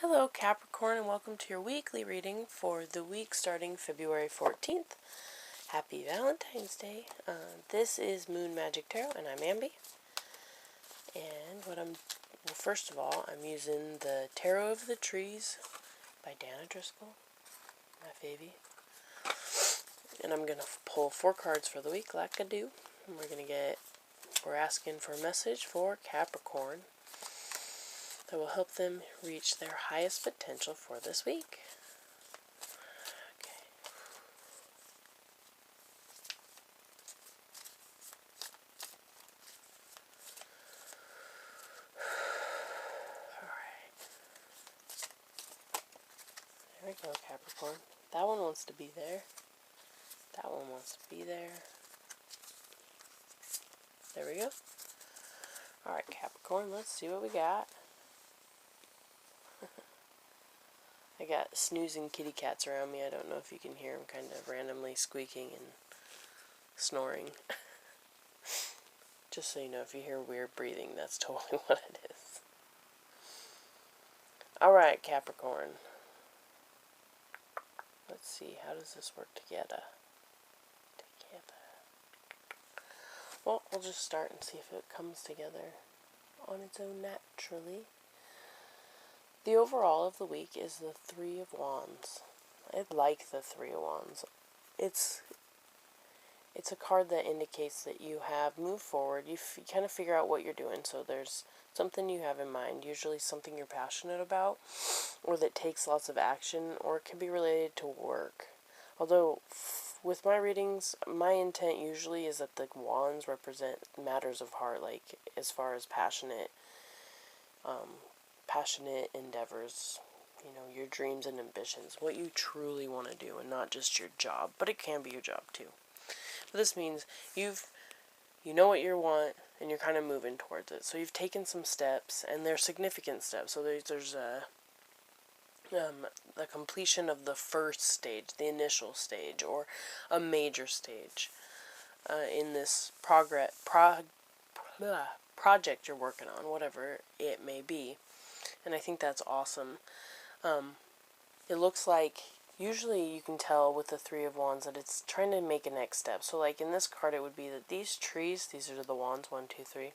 Hello Capricorn, and welcome to your weekly reading for the week starting February 14th. Happy Valentine's Day. This is Moon Magic Tarot and I'm Ambi. And first of all, I'm using the Tarot of the Trees by Dana Driscoll, my favy. And I'm going to pull 4 cards for the week like I do. And we're asking for a message for Capricorn that will help them reach their highest potential for this week. Okay. Alright. There we go, Capricorn. That one wants to be there. That one wants to be there. There we go. Alright, Capricorn, let's see what we got. I got snoozing kitty cats around me. I don't know if you can hear them kind of randomly squeaking and snoring. Just so you know, if you hear weird breathing, that's totally what it is. Alright, Capricorn. Let's see, how does this work together? Well, we'll just start and see if it comes together on its own naturally. The overall of the week is the Three of Wands. I like the Three of Wands. It's a card that indicates that you have moved forward. You kind of figure out what you're doing. So there's something you have in mind, usually something you're passionate about, or that takes lots of action, or it can be related to work. Although, with my readings, my intent usually is that the wands represent matters of heart, like as far as passionate endeavors, your dreams and ambitions, what you truly want to do, and not just your job, but it can be your job too. But this means you know what you want, and you're kind of moving towards it. So you've taken some steps, and they're significant steps. So there's the completion of the first stage, the initial stage, or a major stage in this project you're working on, whatever it may be. And I think that's awesome. It looks like, usually you can tell with the Three of Wands that it's trying to make a next step. So like in this card, it would be that these trees, these are the wands, 1, 2, 3.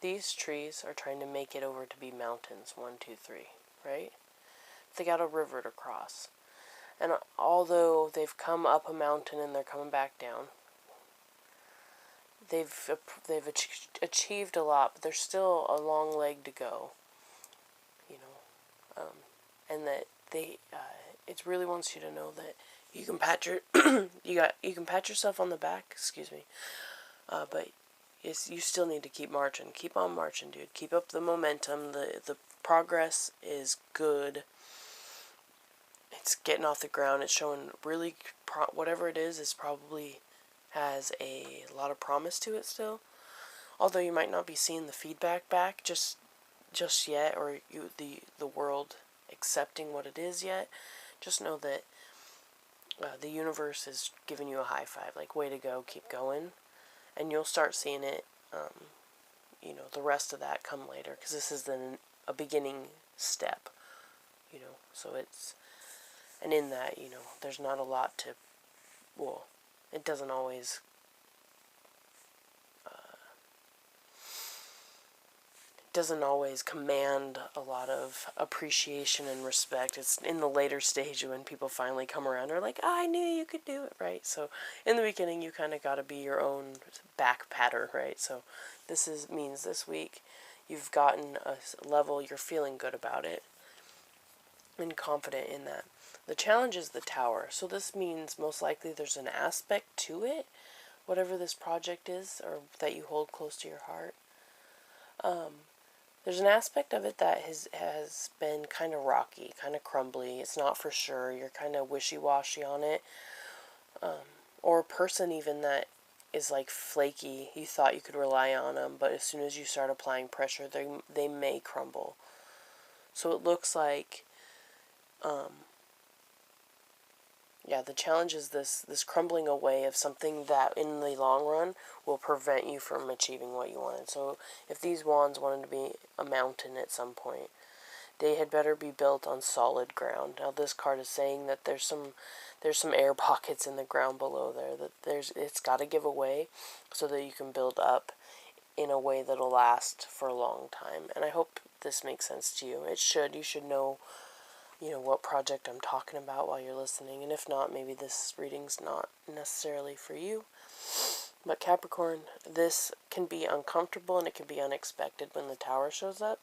These trees are trying to make it over to be mountains, 1, 2, 3, right? They got a river to cross. And although they've come up a mountain and they're coming back down, they've achieved a lot, but there's still a long leg to go. And that it really wants you to know that you can pat you can pat yourself on the back, but you still need to keep marching. Keep on marching, dude. Keep up the momentum. The progress is good. It's getting off the ground. It's showing really whatever it is probably has a lot of promise to it still. Although you might not be seeing the feedback back just yet, or the world accepting what it is yet. Just know that the universe is giving you a high five, like, way to go, keep going, and you'll start seeing it, the rest of that come later, because this is a beginning step, so and in that, there's not a lot to, it doesn't always command a lot of appreciation and respect. It's in the later stage when people finally come around. They're like, I knew you could do it, right? So in the beginning, you kind of got to be your own back patter, right? So means this week you've gotten a level, you're feeling good about it and confident in that. The challenge is the Tower. So this means most likely there's an aspect to it, whatever this project is, or that you hold close to your heart. There's an aspect of it that has been kind of rocky, kind of crumbly. It's not for sure. You're kind of wishy-washy on it. Or a person even that is like flaky. You thought you could rely on them, but as soon as you start applying pressure, they may crumble. So it looks like, the challenge is this crumbling away of something that in the long run will prevent you from achieving what you wanted. So if these wands wanted to be a mountain at some point, they had better be built on solid ground. Now this card is saying that there's some air pockets in the ground below there, that it's got to give away so that you can build up in a way that'll last for a long time. And I hope this makes sense to you. It should. You should know, what project I'm talking about while you're listening. And if not, maybe this reading's not necessarily for you. But Capricorn, this can be uncomfortable and it can be unexpected when the Tower shows up.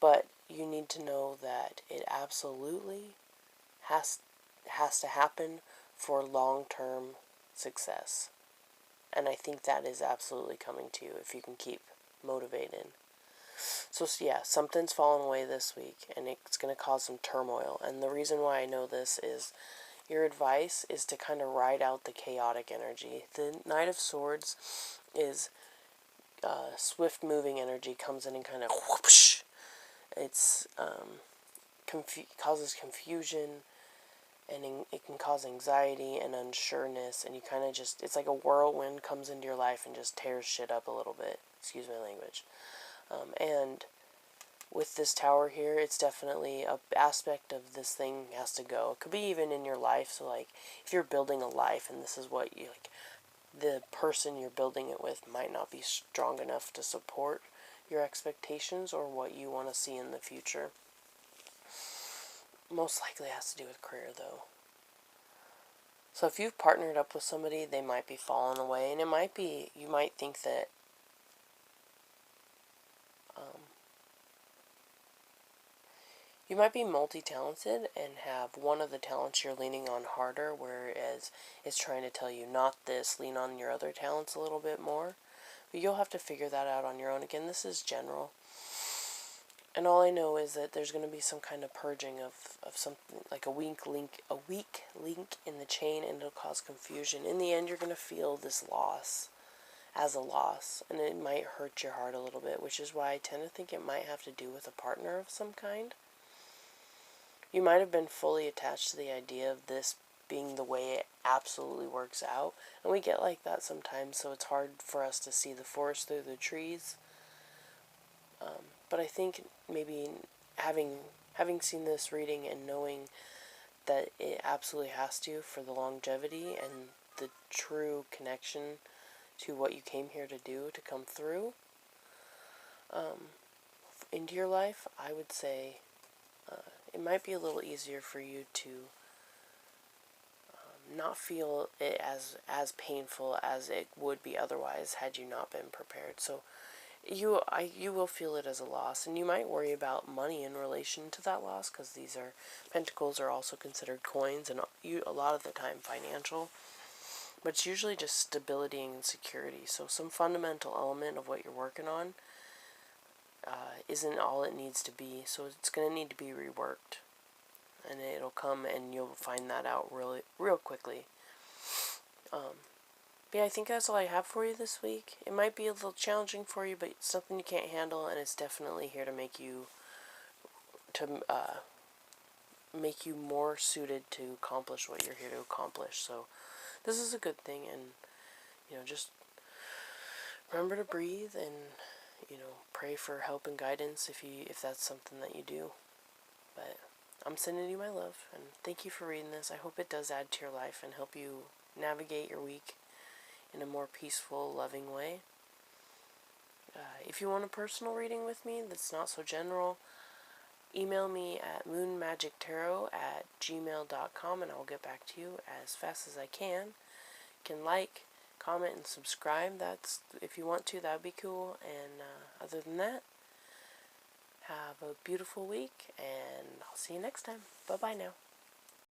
But you need to know that it absolutely has to happen for long-term success. And I think that is absolutely coming to you if you can keep motivated. So yeah, something's fallen away this week, and it's going to cause some turmoil. And the reason why I know this is your advice is to kind of ride out the chaotic energy. The Knight of Swords is swift-moving energy, comes in and kind of whoosh. It's causes confusion, and it can cause anxiety and unsureness, and you kind of just, it's like a whirlwind comes into your life and just tears shit up a little bit. Excuse my language. And with this Tower here, it's definitely an aspect of this thing has to go. It could be even in your life. So like if you're building a life and this is what you like, the person you're building it with might not be strong enough to support your expectations or what you want to see in the future. Most likely has to do with career though. So if you've partnered up with somebody, they might be falling away, and it might be, you might think that you might be multi-talented and have one of the talents you're leaning on harder, whereas it's trying to tell you not this, lean on your other talents a little bit more. But you'll have to figure that out on your own. Again, this is general. And all I know is that there's going to be some kind of purging of something, like a weak link in the chain, and it'll cause confusion. In the end, you're going to feel this loss as a loss, and it might hurt your heart a little bit, which is why I tend to think it might have to do with a partner of some kind. You might have been fully attached to the idea of this being the way it absolutely works out, and we get like that sometimes, so it's hard for us to see the forest through the trees. But I think maybe having seen this reading and knowing that it absolutely has to for the longevity and the true connection to what you came here to do to come through into your life, I would say it might be a little easier for you to not feel it as painful as it would be otherwise had you not been prepared. So you will feel it as a loss, and you might worry about money in relation to that loss, because these are, pentacles are also considered coins, and a lot of the time financial, but it's usually just stability and security. So some fundamental element of what you're working on isn't all it needs to be, so it's going to need to be reworked, and it'll come, and you'll find that out real quickly. Yeah, I think that's all I have for you this week. It might be a little challenging for you, but it's something you can't handle, and it's definitely here to make you more suited to accomplish what you're here to accomplish. So this is a good thing, and just remember to breathe, and pray for help and guidance if that's something that you do. But I'm sending you my love, and thank you for reading this. I hope it does add to your life and help you navigate your week in a more peaceful, loving way. If you want a personal reading with me that's not so general, email me at moonmagictarot@gmail.com, and I'll get back to you as fast as I can. You can like, comment, and subscribe. That's, if you want to, that would be cool. And other than that, have a beautiful week, and I'll see you next time. Bye-bye now.